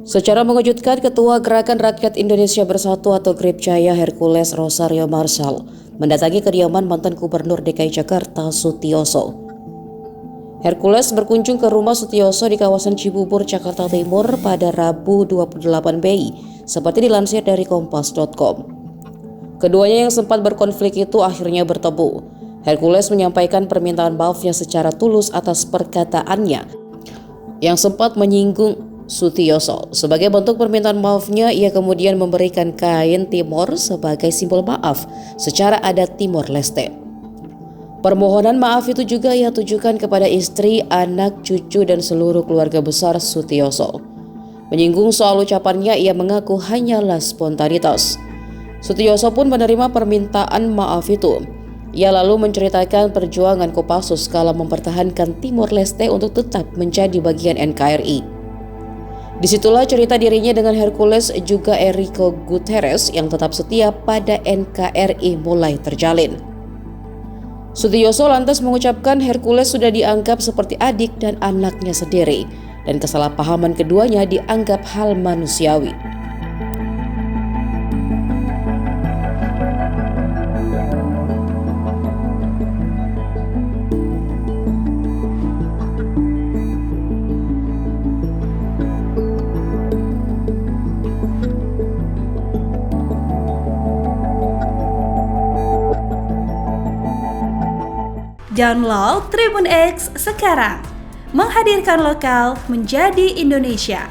Secara mengejutkan, Ketua Gerakan Rakyat Indonesia Bersatu atau Gripjaya Hercules Rosario Marsal mendatangi kediaman mantan Gubernur DKI Jakarta Sutiyoso. Hercules berkunjung ke rumah Sutiyoso di kawasan Cibubur, Jakarta Timur pada Rabu 28 Mei, seperti dilansir dari Kompas.com. Keduanya yang sempat berkonflik itu akhirnya bertemu. Hercules menyampaikan permintaan maafnya secara tulus atas perkataannya yang sempat menyinggung Sutiyoso. Sebagai bentuk permintaan maafnya, ia kemudian memberikan kain Timor sebagai simbol maaf secara adat Timor Leste. Permohonan maaf itu juga ia tujukan kepada istri, anak, cucu, dan seluruh keluarga besar Sutiyoso. Menyinggung soal ucapannya, ia mengaku hanyalah spontanitas. Sutiyoso pun menerima permintaan maaf itu. Ia lalu menceritakan perjuangan Kopassus kala mempertahankan Timor Leste untuk tetap menjadi bagian NKRI. Disitulah cerita dirinya dengan Hercules juga Enrique Guterres yang tetap setia pada NKRI mulai terjalin. Sutiyoso lantas mengucapkan Hercules sudah dianggap seperti adik dan anaknya sendiri, dan kesalahpahaman keduanya dianggap hal manusiawi. Download Tribun X sekarang, menghadirkan lokal menjadi Indonesia.